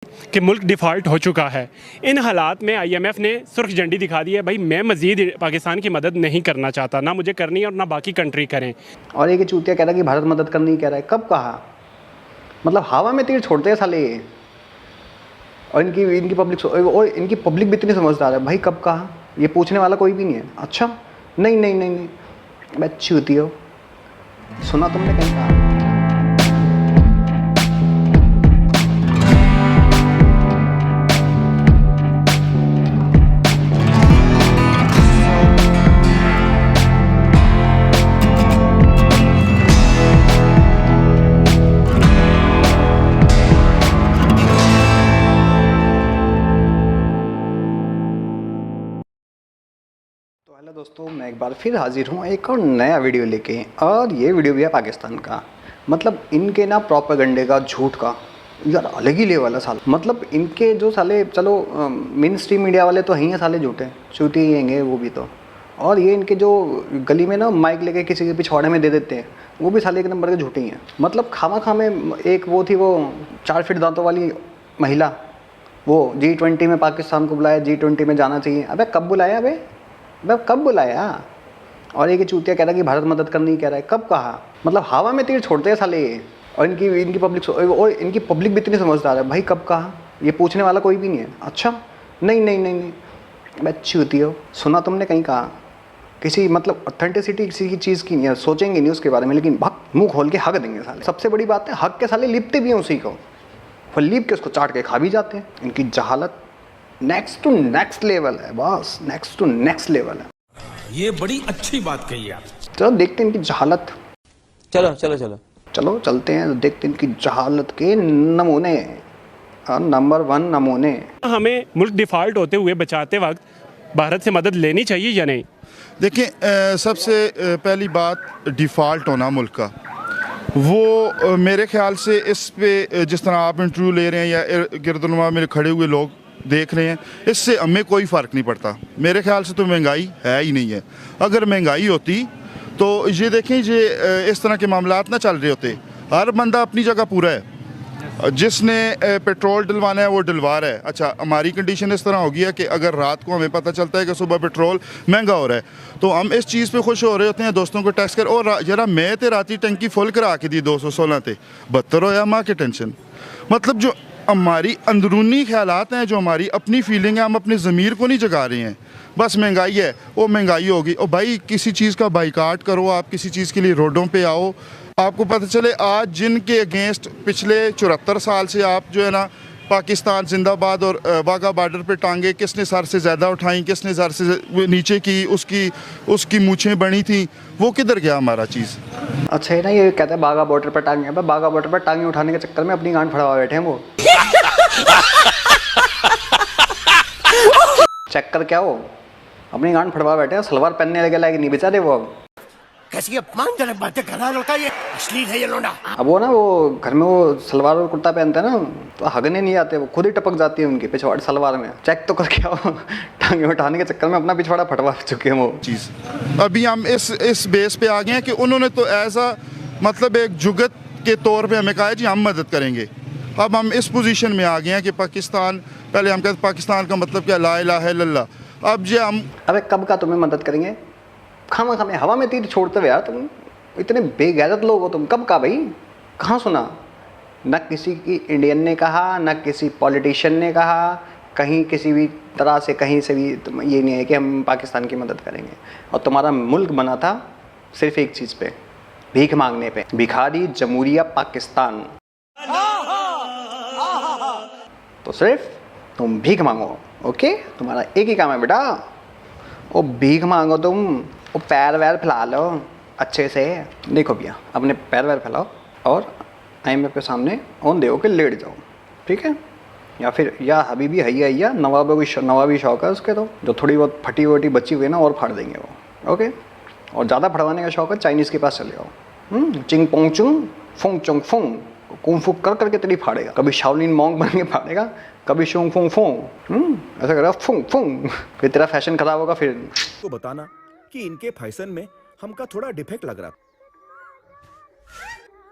कि मुल्क डिफ़ॉल्ट हो चुका है। इन हालात में आईएमएफ ने सुर्ख झंडी दिखा दी है, भाई मैं मज़ीद पाकिस्तान की मदद नहीं करना चाहता, ना मुझे करनी है और ना बाकी कंट्री करें। और ये चूतिया कह रहा है कि भारत मदद करनी कह रहा है, कब कहा? मतलब हवा में तीर छोड़ते हैं साले ये। और इनकी पब्लिक भी इतनी समझदार है, भाई कब कहा? ये पूछने वाला कोई भी नहीं है। अच्छा नहीं नहीं नहीं नहीं, मैं चूतिया हो, सुना तुमने कहीं कहा? तो हेलो दोस्तों, मैं एक बार फिर हाजिर हूँ एक और नया वीडियो लेके। और ये वीडियो भी है पाकिस्तान का। मतलब इनके ना प्रोपेगेंडे का, झूठ का यार अलग ही लेवल है साले। मतलब इनके जो साले, चलो मेन स्ट्रीम मीडिया वाले तो हैं साले झूठे, चूती ही हैं वो भी तो। और ये इनके जो गली में ना माइक लेके किसी के पिछवाड़े में दे देते हैं, वो भी साले एक नंबर के झूठे ही हैं। मतलब खामा में एक वो थी, वो 4 फीट दांतों वाली महिला, वो G20 में पाकिस्तान को बुलाया, G20 में जाना चाहिए। अबे कब बुलाया? अबे कब बुलाया? और ये चूतिया कह रहा है कि भारत मदद करनी कह रहा है, कब कहा? मतलब हवा में तीर छोड़ते हैं साले ये। और इनकी पब्लिक भी इतनी समझदार है, भाई कब कहा? ये पूछने वाला कोई भी नहीं है। अच्छा नहीं नहीं नहीं नहीं, मैं चूतिया हो, सुना तुमने कहीं कहा? किसी मतलब ऑथेंटिसिटी किसी की चीज़ की नहीं है, सोचेंगे नहीं उसके बारे में, लेकिन भक मुंह खोल के हक देंगे साले। सबसे बड़ी बात है, हक के साले लिपते भी हैं उसी को, फिर लीप के उसको चाट के खा भी जाते हैं। इनकी जहालत नेक्स्ट टू नेक्स्ट लेवल है boss, next to next level है। ये बड़ी अच्छी बात कही आप। चलो देखते हैं इनकी जहालत। चलो चलो चलो चलो चलते हैं, देखते हैं इनकी जहालत के नमूने, नंबर 1 नमूने। हमें मुल्क डिफ़ॉल्ट होते हुए बचाते वक्त भारत से मदद लेनी चाहिए या नहीं? देखिए, सबसे पहली बात डिफ़ॉल्ट होना मुल्क का, वो मेरे ख्याल से इस पे जिस तरह आप इंटरव्यू ले रहे हैं या गिरदुलमा में खड़े हुए लोग देख रहे हैं, इससे हमें कोई फ़र्क नहीं पड़ता। मेरे ख्याल से तो महंगाई है ही नहीं है। अगर महंगाई होती तो ये देखें, ये इस तरह के मामलात ना चल रहे होते। हर बंदा अपनी जगह पूरा है, जिसने पेट्रोल डलवाना है वो डलवा रहा है। अच्छा, हमारी कंडीशन इस तरह हो गई है कि अगर रात को हमें पता चलता है कि सुबह पेट्रोल महंगा हो रहा है, तो हम इस चीज़ पे खुश हो रहे होते हैं, दोस्तों को टैक्स कर। और जरा मैं तो राती टंकी फुल करा के दी 216 थे, 72 होया माँ के टेंशन। मतलब जो हमारी अंदरूनी ख्यालात हैं, जो हमारी अपनी फीलिंग है, हम अपने ज़मीर को नहीं जगा रहे हैं। बस महंगाई है, वो महंगाई होगी। और भाई किसी चीज़ का बाइकाट करो, आप किसी चीज़ के लिए रोडों पे आओ, आपको पता चले आज जिनके अगेंस्ट पिछले 74 साल से आप जो है ना, पाकिस्तान जिंदाबाद और वाघा बॉर्डर पे टांगे किसने सर से ज़्यादा उठाई, किसने सर से नीचे की, उसकी मूछें बनी थी, वो किधर गया हमारा चीज़? अच्छा है ना, ये कहता है बाघा बॉर्डर पर टांगे। अब बाघा बॉर्डर पर टांगे उठाने के चक्कर में अपनी गांड फड़वा बैठे हैं वो। चक्कर क्या हो, अपनी गांड फड़वा बैठे हैं, सलवार पहनने लगे लायक नहीं बेचारे वो। अब कैसी अपमानजनक बातें कर रहा है लड़का, ये अश्लील है ये लोना। अब वो ना, वो घर में वो सलवार और कुर्ता पहनते हैं ना, तो हगने नहीं आते, वो खुद ही टपक जाती है उनकी पिछवाड़े सलवार में। चेक तो करके आओ। टांगे उठाने के चक्कर में अपना पिछवाड़ा फटवा चुके हैं वो चीज़। अभी हम इस बेस पे आ गए हैं कि उन्होंने तो ऐसा मतलब एक जुगत के तौर पे हमें कहा है जी हम मदद करेंगे। अब हम इस पोजीशन में आ गए हैं कि पाकिस्तान, पहले हम कहते पाकिस्तान का मतलब क्या, ला इलाहा इल्लल्लाह। अब जो हम, अबे कब का तुम्हें मदद करेंगे? खामा खामे हवा में तीर छोड़ते हुए यार, तुम इतने बेगैरत लोग हो तुम। कब का भाई? कहाँ सुना? न किसी की इंडियन ने कहा, न किसी पॉलिटिशियन ने कहा, कहीं किसी भी तरह से कहीं से भी तुम ये नहीं है कि हम पाकिस्तान की मदद करेंगे। और तुम्हारा मुल्क बना था सिर्फ एक चीज़ पे, भीख मांगने पे। भिखारी जमहूरिया पाकिस्तान। तो सिर्फ तुम भीख मांगो, ओके? तुम्हारा एक ही काम है बेटा, वो भीख मांगो तुम। वो पैर वैर फैला लो अच्छे से। देखो भैया, अपने पैर वैर फैलाओ और आईएमएफ के सामने ओन दे के लेट जाओ, ठीक है? या फिर या हबीबी हैया नवाबी शौक है उसके, तो जो थोड़ी बहुत फटी वटी बची हुई है ना, और फाड़ देंगे वो, ओके? और ज़्यादा फड़वाने का शौक है, चाइनीज़ के पास चले जाओ। चिंग पोंग चुंग फुंग चुंग फुंग, कुंग फुक कर करके तेरी फाड़ेगा। कभी शाओलिन मॉन्क बन के फाड़ेगा, कभी शोंग फुंग फुंग, ऐसा करेगा फुंग फुंग, फिर तेरा फैशन खराब होगा। फिर को बताना कि इनके फैशन में हमका थोड़ा डिफेक्ट लग रहा,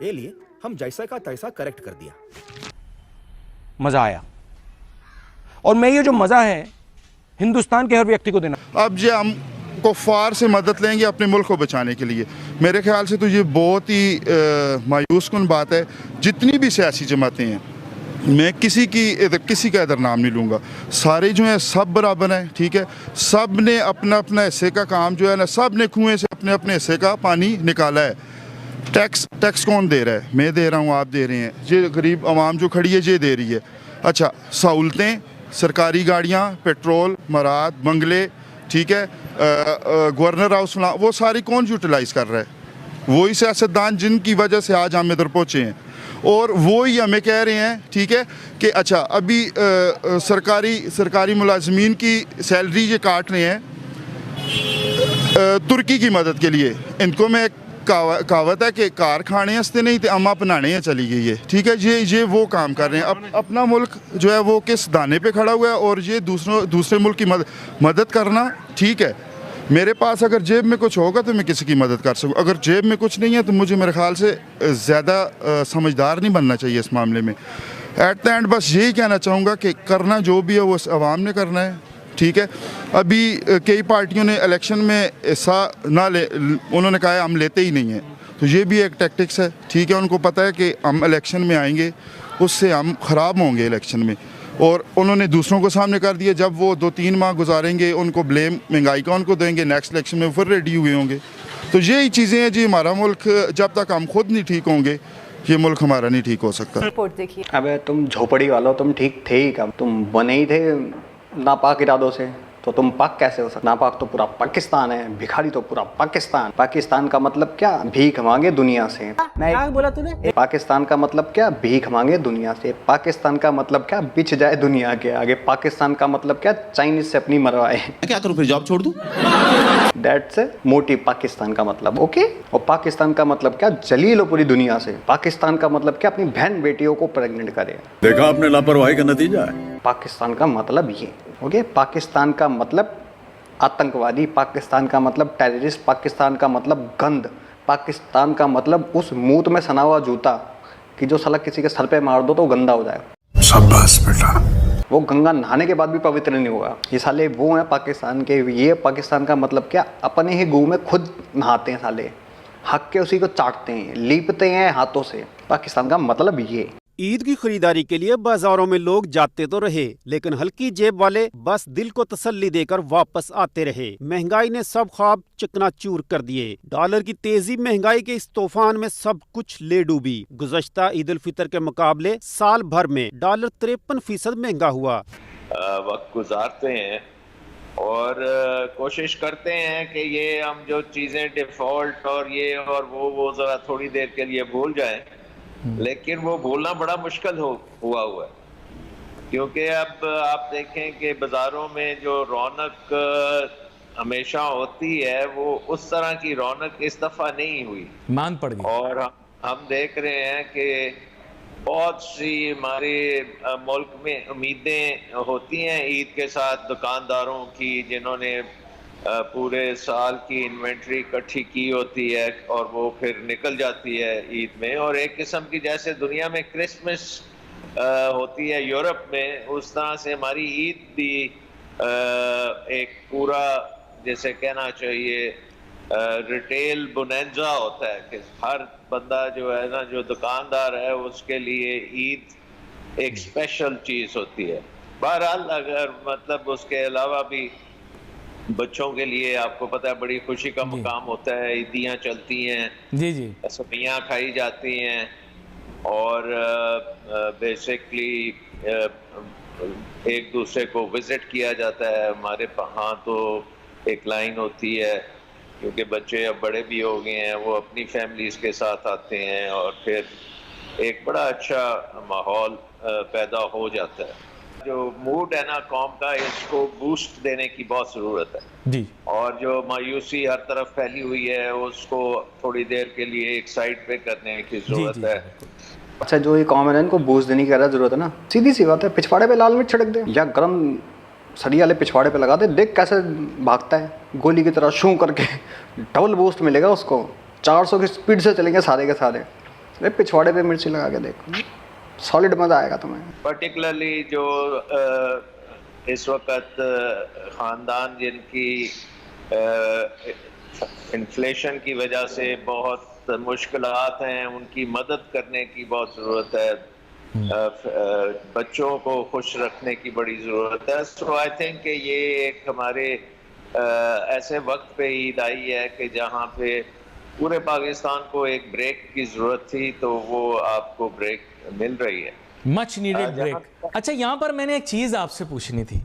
ये लिए हम जैसा का तैसा करेक्ट कर दिया। मजा आया। और मैं ये जो मज़ा है हिंदुस्तान के हर व्यक्ति को देना। अब जो हम कुफ़ार से मदद लेंगे अपने मुल्क को बचाने के लिए, मेरे ख्याल से तो ये बहुत ही मायूस कुन बात है। जितनी भी सियासी जमातें हैं, मैं किसी का इधर नाम नहीं लूँगा, सारे जो हैं सब बराबर हैं, ठीक है। सब ने अपना अपना हिस्से का काम जो है ना, सब ने कुएँ से अपने अपने हिस्से का पानी निकाला है। टैक्स कौन दे रहा है? मैं दे रहा हूँ, आप दे रहे हैं, ये गरीब आवाम जो खड़ी है ये दे रही है। अच्छा, सहूलतें, सरकारी गाड़ियाँ, पेट्रोल, मराद, बंगले, ठीक है, गवर्नर हाउस, वो सारी कौन यूटिलाइज़ कर रहा है? वही सियासतदान जिनकी वजह से आज हम इधर पहुँचे हैं, और वो ही हमें कह रहे हैं, ठीक है, कि अच्छा अभी सरकारी मुलाजमीन की सैलरी ये काट रहे हैं तुर्की की मदद के लिए। इनको मैं कहावत है कि कारखाने हंसते नहीं थे, अम्मा अपनाने हैं चली गई है, ठीक है। ये वो काम कर रहे हैं। अपना मुल्क जो है वो किस दाने पे खड़ा हुआ है, और ये दूसरे मुल्क की मदद करना, ठीक है। मेरे पास अगर जेब में कुछ होगा तो मैं किसी की मदद कर सकूँ, अगर जेब में कुछ नहीं है तो मुझे मेरे ख्याल से ज़्यादा समझदार नहीं बनना चाहिए इस मामले में। एट द एंड बस यही कहना चाहूँगा कि करना जो भी है वो आवाम ने करना है, ठीक है। अभी कई पार्टियों ने इलेक्शन में हिस्सा ना ले, उन्होंने कहा है हम लेते ही नहीं हैं, तो ये भी एक टैक्टिक्स है, ठीक है। उनको पता है कि हम इलेक्शन में आएंगे, उससे हम ख़राब होंगे इलेक्शन में, और उन्होंने दूसरों को सामने कर दिया। जब वो 2-3 माह गुजारेंगे, उनको ब्लेम महंगाई का उनको देंगे, नेक्स्ट इलेक्शन में फिर रेडी हुए होंगे। तो यही चीज़ें हैं जी। हमारा मुल्क जब तक हम खुद नहीं ठीक होंगे, ये मुल्क हमारा नहीं ठीक हो सकता। रिपोर्ट देखिए। अबे तुम झोपड़ी वालों, तुम ठीक थे ही कब? तुम बने ही थे नापाक इरादों से, तो तुम पाक कैसे हो सकते? नापाक तो पूरा पाकिस्तान है, भिखारी तो पूरा पाकिस्तान। पाकिस्तान का मतलब क्या? भीख मांगे दुनिया से। क्या बोला तूने? पाकिस्तान का मतलब क्या? भीख मांगे दुनिया से। पाकिस्तान का मतलब क्या? बिछ जाए दुनिया के आगे। पाकिस्तान का मतलब क्या? चाइनीज से अपनी मरवाए। क्या करूं फिर, जॉब छोड़ दूं? दैट्स मोटी पाकिस्तान का मतलब, ओके। और पाकिस्तान का मतलब क्या? जली लो पूरी दुनिया से। पाकिस्तान का मतलब क्या? अपनी बहन बेटियों को प्रेग्नेंट करे। देखा आपने लापरवाही का नतीजा है। पाकिस्तान का मतलब ये, ओके। पाकिस्तान का मतलब आतंकवादी, पाकिस्तान का मतलब टेररिस्ट, पाकिस्तान का मतलब गंद, पाकिस्तान का मतलब उस मूत में सना हुआ जूता कि जो साला किसी के सर पे मार दो तो गंदा हो जाए। शाबाश बेटा। वो गंगा नहाने के बाद भी पवित्र नहीं होगा। ये साले वो हैं पाकिस्तान के। ये पाकिस्तान का मतलब क्या? अपने ही गू में खुद नहाते हैं साले, हक के उसी को चाटते हैं, लीपते हैं हाथों से। पाकिस्तान का मतलब ये। ईद की खरीदारी के लिए बाजारों में लोग जाते तो रहे, लेकिन हल्की जेब वाले बस दिल को तसल्ली देकर वापस आते रहे। महंगाई ने सब ख्वाब चकनाचूर कर दिए। डॉलर की तेजी महंगाई के इस तूफान में सब कुछ ले डूबी। गुज़श्ता ईद उल फितर के मुकाबले साल भर में डॉलर 53% महंगा हुआ। वक्त गुजारते हैं और कोशिश करते हैं कि ये हम जो चीज़ें डिफ़ॉल्ट और ये और वो ज़रा थोड़ी देर के लिए भूल जाएं, लेकिन वो भूलना बड़ा मुश्किल हुआ है, क्योंकि अब आप देखें कि बाज़ारों में जो रौनक हमेशा होती है वो उस तरह की रौनक इस दफ़ा नहीं हुई, मांग पड़ गई। और हम देख रहे हैं कि बहुत सी हमारे मुल्क में उम्मीदें होती हैं ईद के साथ दुकानदारों की, जिन्होंने पूरे साल की इन्वेंट्री इकट्ठी की होती है और वो फिर निकल जाती है ईद में। और एक किस्म की जैसे दुनिया में क्रिसमस होती है यूरोप में, उस तरह से हमारी ईद भी एक पूरा जैसे कहना चाहिए रिटेल बोनेंजा होता है कि हर बंदा जो है ना, जो दुकानदार है, उसके लिए ईद एक स्पेशल चीज़ होती है। बहरहाल अगर मतलब उसके अलावा भी बच्चों के लिए आपको पता है बड़ी खुशी का मुकाम होता है, ईदियाँ चलती हैं, जी जी, सब्जियाँ खाई जाती हैं, और बेसिकली एक दूसरे को विजिट किया जाता है। हमारे यहाँ तो एक लाइन होती है, क्योंकि बच्चे अब बड़े भी हो गए हैं, वो अपनी फैमिलीज़ के साथ आते हैं और फिर एक बड़ा अच्छा माहौल पैदा हो जाता है। जो मूड है ना कौम का, इसको बूस्ट देने की बहुत ज़रूरत है जी। और जो मायूसी हर तरफ फैली हुई है उसको थोड़ी देर के लिए एक साइड पे करने की ज़रूरत है। अच्छा, जो ये कौम है ना, इनको बूस्ट देने की ज़रूरत है ना। सीधी सी बात है, पिछवाड़े पे लाल मिर्च छिड़क दे या गरम सड़ी वाले पिछवाड़े पे लगा दे, देख कैसे भागता है गोली की तरह, शू करके डबल बूस्ट मिलेगा उसको। 400 की स्पीड से चलेंगे सारे के सारे। पिछवाड़े पे मिर्ची लगा के देखो, सॉलिड मज़ा आएगा तुम्हें। पर्टिकुलरली जो इस वक्त ख़ानदान जिनकी इन्फ्लेशन की वजह से बहुत मुश्किलात हैं, उनकी मदद करने की बहुत ज़रूरत है। बच्चों को खुश रखने की बड़ी ज़रूरत है। सो आई थिंक कि ये एक हमारे ऐसे वक्त पे ईद आई है कि जहाँ पे पूरे पाकिस्तान को एक ब्रेक की ज़रूरत थी, तो वो आपको ब्रेक मिल रही है, मच नीडेड ब्रेक। अच्छा, यहाँ पर मैंने एक चीज़ आपसे पूछनी थी।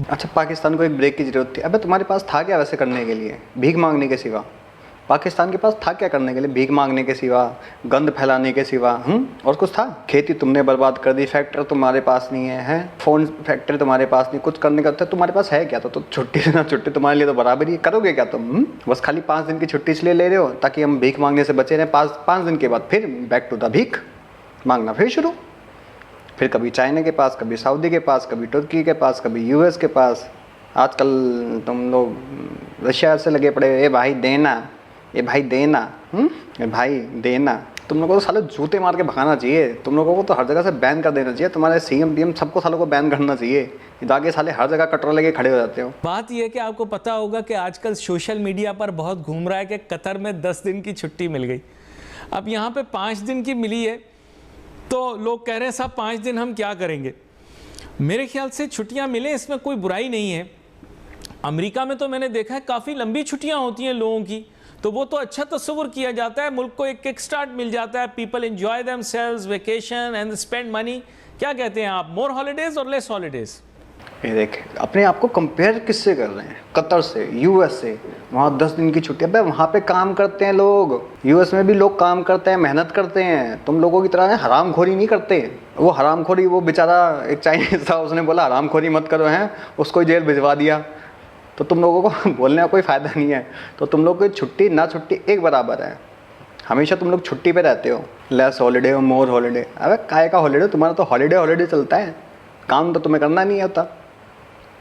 अच्छा, पाकिस्तान को एक ब्रेक की ज़रूरत थी। अबे तुम्हारे पास था क्या वैसे करने के लिए, भीख मांगने के सिवा? पाकिस्तान के पास था क्या करने के लिए, भीख मांगने के सिवा, गंद फैलाने के सिवा? और कुछ था? खेती तुमने बर्बाद कर दी, फैक्ट्री तुम्हारे पास नहीं है, फोन फैक्ट्री तुम्हारे पास नहीं, कुछ करने का था तुम्हारे पास है क्या? तो छुट्टी से ना छुट्टी तुम्हारे लिए तो बराबर ही। करोगे क्या तुम? बस खाली 5 दिन की छुट्टी इसलिए ले रहे हो ताकि हम भीख मांगने से बचे रहें। 5 दिन के बाद फिर बैक टू द भीख मांगना फिर शुरू। फिर कभी चाइना के पास, कभी सऊदी के पास, कभी तुर्की के पास, कभी यूएस के पास। आजकल तुम लोग रशिया से लगे पड़े, ए भाई देना, ए भाई देना, ए भाई देना। तुम लोगों को तो साले जूते मार के भगाना चाहिए। तुम लोगों को तो हर जगह से बैन कर देना चाहिए। तुम्हारे सीएम पीएम सबको सालों को बैन करना चाहिए। आगे साले हर जगह कटोरा लेके खड़े हो जाते हो। बात यह है कि आपको पता होगा कि आजकल सोशल मीडिया पर बहुत घूम रहा है कि कतर में 10 दिन की छुट्टी मिल गई। अब यहाँ पे 5 दिन की मिली है, तो लोग कह रहे हैं साहब 5 दिन हम क्या करेंगे। मेरे ख्याल से छुट्टियाँ मिले, इसमें कोई बुराई नहीं है। अमेरिका में तो मैंने देखा है काफ़ी लंबी छुट्टियाँ होती हैं लोगों की, तो वो तो अच्छा तस्वुर किया जाता है, मुल्क को एक किक स्टार्ट मिल जाता है, people enjoy themselves, vacation and spend money. क्या कहते हैं आप, मोर हॉलीडेज और लेस हॉलीडेज? ये देख, अपने आप को कंपेयर किससे कर रहे हैं? कतर से, यूएस से। वहाँ 10 दिन की छुट्टी। अबे वहाँ पे काम करते हैं लोग, यूएस में भी लोग काम करते हैं, मेहनत करते हैं। तुम लोगों की तरह हरामखोरी नहीं करते। वो हरामखोरी, वो बेचारा एक चाइनीज था, उसने बोला हरामखोरी मत करो, हैं, उसको जेल भिजवा दिया। तो तुम लोगों को बोलने का कोई फ़ायदा नहीं है। तो तुम लोग की छुट्टी ना छुट्टी एक बराबर है। हमेशा तुम लोग छुट्टी पे रहते हो, लेस हॉलीडे और मोर हॉलीडे। अबे काय का हॉलीडे, तुम्हारा तो हॉलीडे चलता है। काम तो तुम्हें करना नहीं होता।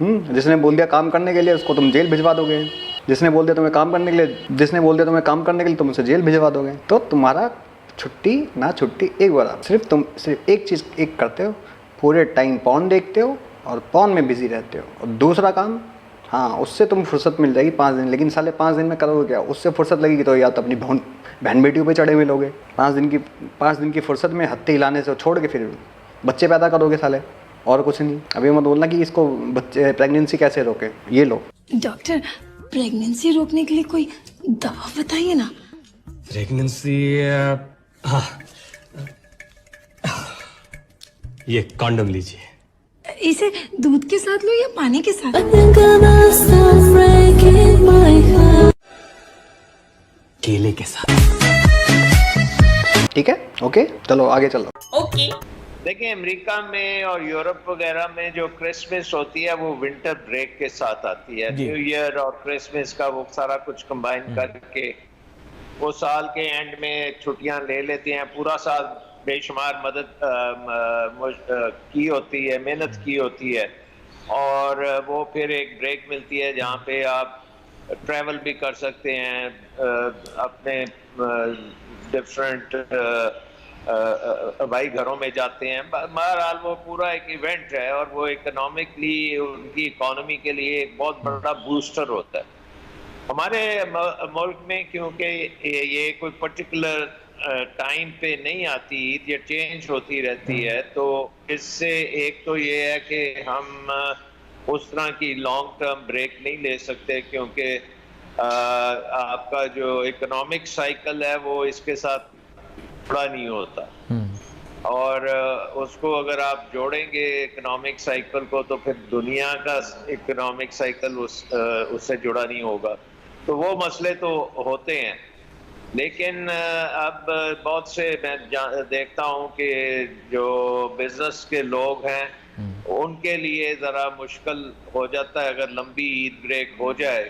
जिसने बोल दिया काम करने के लिए, उसको तुम जेल भिजवा दोगे। जिसने बोल दिया तुम्हें काम करने के लिए, तुम उसे जेल भिजवा दोगे। तो तुम्हारा छुट्टी ना छुट्टी एक बराबर। तुम सिर्फ एक चीज़ एक करते हो, पूरे टाइम पॉन देखते हो और पॉन में बिजी रहते हो। और दूसरा काम, हाँ, उससे तुम फुर्सत मिल जाएगी 5 दिन, लेकिन साले 5 दिन में करोगे क्या? उससे फुर्सत लगेगी तो या तो अपनी बहन बेटियों पे चढ़े मिलोगे। 5 दिन की फुर्सत में हत्थे हिलाने से छोड़ के फिर बच्चे पैदा करोगे साले, और कुछ नहीं। अभी मत बोलना कि इसको बच्चे प्रेगनेंसी कैसे रोके। ये लो डॉक्टर, प्रेगनेंसी रोकने के लिए कोई दवा बताइए ना। प्रेगनेंसी, हाँ, ये कॉन्डम लीजिए। इसे दूध के साथ लो या पानी के साथ? केले के साथ। ठीक है, ओके, चलो आगे चलो। ओके। देखिए, अमेरिका में और यूरोप वगैरह में जो क्रिसमस होती है वो विंटर ब्रेक के साथ आती है। न्यू ईयर और क्रिसमस का वो सारा कुछ कंबाइन करके वो साल के एंड में छुट्टियां ले लेते हैं। पूरा साल बेशुमार मदद की होती है, मेहनत की होती है, और वो फिर एक ब्रेक मिलती है जहाँ पे आप ट्रैवल भी कर सकते हैं, अपने डिफरेंट भाई घरों में जाते हैं। बहरहाल वो पूरा एक इवेंट है और वो इकोनॉमिकली, उनकी इकोनॉमी के लिए एक बहुत बड़ा बूस्टर होता है। हमारे मुल्क में क्योंकि ये कोई पर्टिकुलर टाइम पे नहीं आती, ये चेंज होती रहती है, तो इससे एक तो ये है कि हम उस तरह की लॉन्ग टर्म ब्रेक नहीं ले सकते, क्योंकि आपका जो इकोनॉमिक साइकिल है वो इसके साथ जुड़ा नहीं होता। और उसको अगर आप जोड़ेंगे इकोनॉमिक साइकिल को, तो फिर दुनिया का इकोनॉमिक साइकिल उससे जुड़ा नहीं होगा। तो वो मसले तो होते हैं, लेकिन अब बहुत से मैं देखता हूँ कि जो बिजनेस के लोग हैं उनके लिए ज़रा मुश्किल हो जाता है अगर लंबी ईद ब्रेक हो जाए,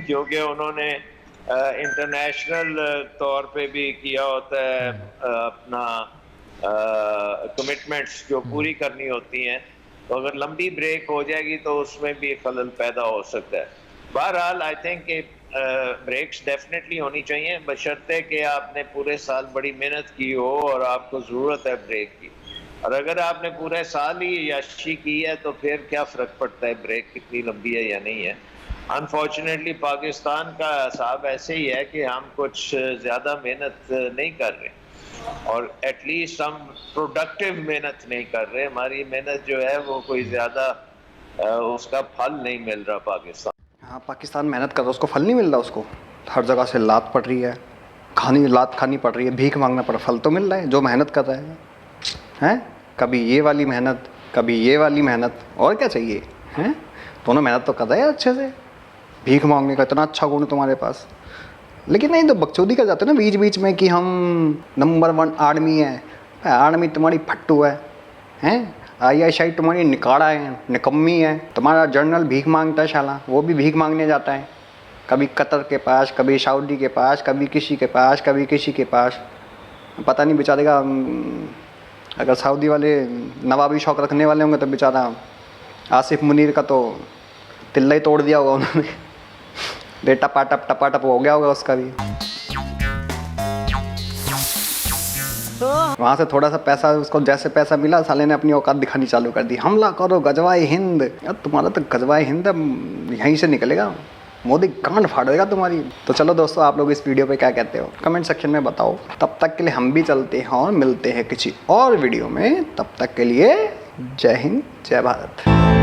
क्योंकि उन्होंने इंटरनेशनल तौर पे भी किया होता है अपना कमिटमेंट्स जो पूरी करनी होती हैं। तो अगर लंबी ब्रेक हो जाएगी तो उसमें भी खलल पैदा हो सकता है। बहरहाल आई थिंक ब्रेक्स डेफिनेटली होनी चाहिए, बशर्ते कि आपने पूरे साल बड़ी मेहनत की हो और आपको ज़रूरत है ब्रेक की। और अगर आपने पूरे साल ही याशी की है तो फिर क्या फ़र्क पड़ता है ब्रेक कितनी लंबी है या नहीं है। अनफॉर्चुनेटली पाकिस्तान का हिसाब ऐसे ही है कि हम कुछ ज़्यादा मेहनत नहीं कर रहे और एटलीस्ट हम प्रोडक्टिव मेहनत नहीं कर रहे। हमारी मेहनत जो है वो कोई ज़्यादा उसका फल नहीं मिल रहा पाकिस्तान। हाँ, पाकिस्तान मेहनत कर रहा है, उसको फल नहीं मिल रहा। उसको हर जगह से लात पड़ रही है, लात खानी पड़ रही है, भीख मांगना पड़, फल तो मिल रहा है जो मेहनत कर रहा है। हैं, कभी ये वाली मेहनत, कभी ये वाली मेहनत, और क्या चाहिए। हैं, दोनों मेहनत तो कर रहे हैं अच्छे से। भीख मांगने का इतना अच्छा गुण है तुम्हारे पास, लेकिन नहीं तो बकचोदी कर जाते हो ना बीच बीच में कि हम नंबर 1 आर्मी है। आर्मी तुम्हारी फट्टू है। हैं, ISI तुम्हारी निकाड़ा है, निकम्मी है। तुम्हारा जनरल भीख मांगता है शाला, वो भी भीख मांगने जाता है, कभी कतर के पास, कभी सऊदी के पास, कभी किसी के पास, कभी किसी के पास। पता नहीं बेचारे का, अगर सऊदी वाले नवाबी शौक रखने वाले होंगे तो बेचारा आसिफ मुनीर का तो तिल्ला ही तोड़ दिया होगा उन्होंने। टपाटप हो गया होगा उसका भी। वहाँ से थोड़ा सा पैसा, उसको जैसे पैसा मिला, साले ने अपनी औकात दिखानी चालू कर दी। हमला करो गजवाए हिंद। यार तुम्हारा तो गजवाए हिंद यहीं से निकलेगा, मोदी गांड फाड़ देगा तुम्हारी। तो चलो दोस्तों, आप लोग इस वीडियो पे क्या कहते हो कमेंट सेक्शन में बताओ। तब तक के लिए हम भी चलते हैं और मिलते हैं किसी और वीडियो में। तब तक के लिए जय हिंद, जय भारत।